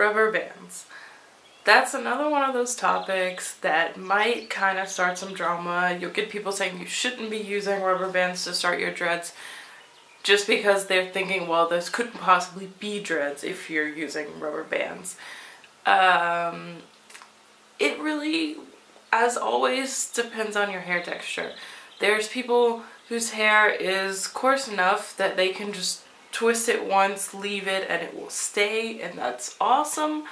rubber bands. That's another one of those topics that might kind of start some drama. You'll get people saying you shouldn't be using rubber bands to start your dreads just because they're thinking, well, this couldn't possibly be dreads if you're using rubber bands. It really, as always, depends on your hair texture. There's people whose hair is coarse enough that they can just twist it once, leave it, and it will stay, and that's awesome.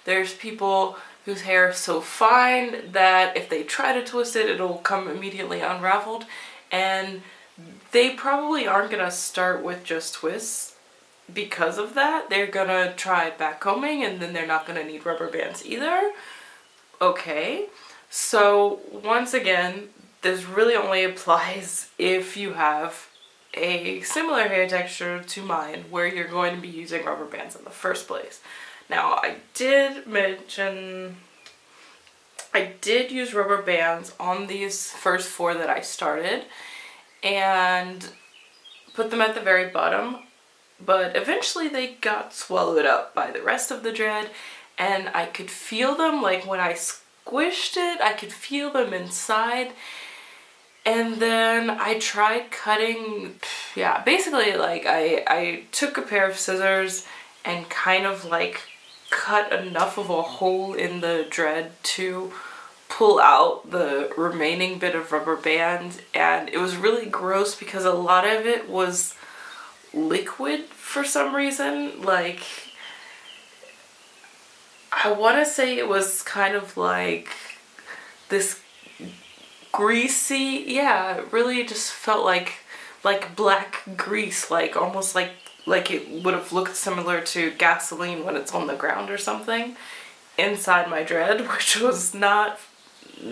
There's people whose hair is so fine that if they try to twist it, it'll come immediately unraveled, and they probably aren't gonna start with just twists because of that. They're gonna try backcombing, and then they're not gonna need rubber bands either. Okay, so once again, this really only applies if you have a similar hair texture to mine where you're going to be using rubber bands in the first place. Now, I did mention I did use rubber bands on these first 4 that I started and put them at the very bottom, but eventually they got swallowed up by the rest of the dread, and I could feel them, like when I squished it, I could feel them inside. And then I tried cutting, basically like I took a pair of scissors and kind of like cut enough of a hole in the dread to pull out the remaining bit of rubber band, and it was really gross because a lot of it was liquid for some reason. Like, I want to say it was kind of like this greasy, it really just felt like black grease, like almost like it would have looked similar to gasoline when it's on the ground or something inside my dread, which was not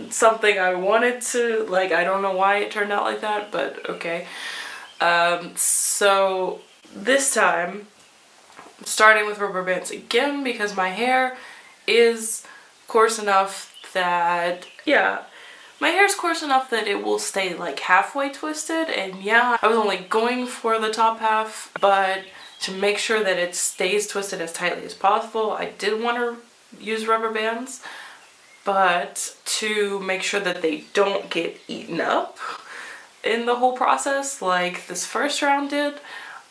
something I wanted to, like, I don't know why it turned out like that, but okay. So this time I'm starting with rubber bands again because my hair is coarse enough that, my hair is coarse enough that it will stay like halfway twisted, and I was only going for the top half, but to make sure that it stays twisted as tightly as possible, I did want to use rubber bands, but to make sure that they don't get eaten up in the whole process like this first round did,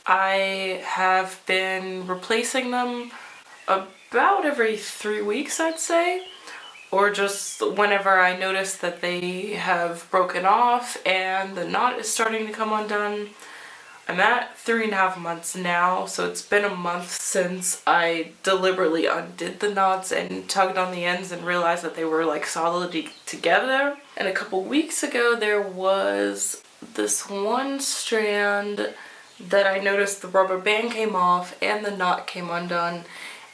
I have been replacing them about every 3 weeks, I'd say. Or just whenever I notice that they have broken off and the knot is starting to come undone. I'm at 3.5 months now, so it's been a month since I deliberately undid the knots and tugged on the ends and realized that they were like solidly together. And a couple weeks ago there was this one strand that I noticed the rubber band came off and the knot came undone,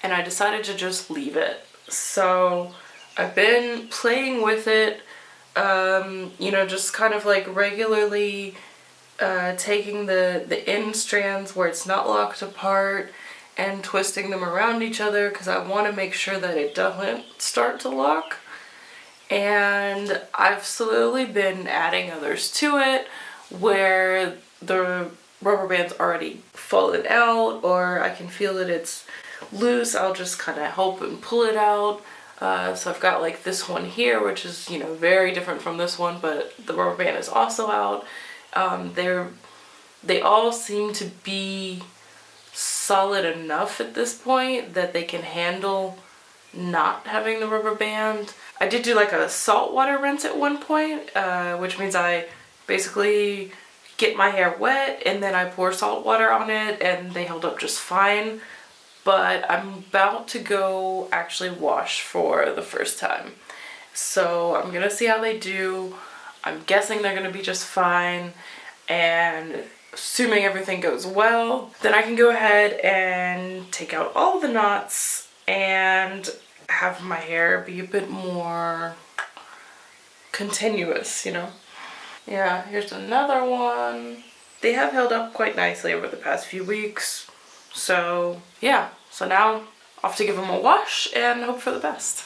and I decided to just leave it. So I've been playing with it, just kind of like regularly taking the end strands where it's not locked apart and twisting them around each other because I want to make sure that it doesn't start to lock. And I've slowly been adding others to it where the rubber band's already fallen out or I can feel that it's loose. I'll just kind of help and pull it out. So I've got like this one here, which is, very different from this one, but the rubber band is also out. They all seem to be solid enough at this point that they can handle not having the rubber band. I did do like a saltwater rinse at one point, which means I basically get my hair wet and then I pour salt water on it, and they held up just fine. But I'm about to go actually wash for the first time. So I'm gonna see how they do. I'm guessing they're gonna be just fine, and assuming everything goes well, then I can go ahead and take out all the knots and have my hair be a bit more continuous, Yeah, here's another one. They have held up quite nicely over the past few weeks. So so now off to give them a wash and hope for the best.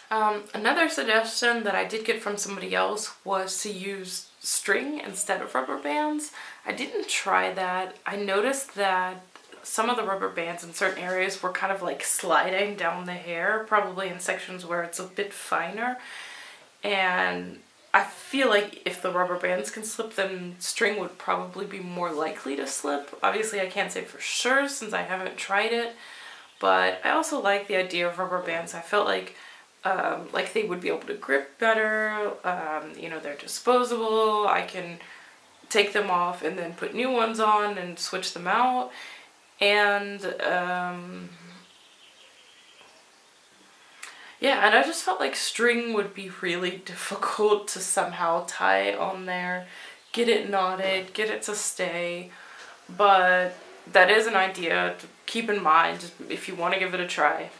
Another suggestion that I did get from somebody else was to use string instead of rubber bands. I didn't try that. I noticed that some of the rubber bands in certain areas were kind of like sliding down the hair, probably in sections where it's a bit finer. And I feel like if the rubber bands can slip, then string would probably be more likely to slip. Obviously I can't say for sure since I haven't tried it, but I also like the idea of rubber bands. I felt like they would be able to grip better. You know, they're disposable. I can take them off and then put new ones on and switch them out. And yeah, and I just felt like string would be really difficult to somehow tie on there, get it knotted, get it to stay. But that is an idea to keep in mind if you want to give it a try.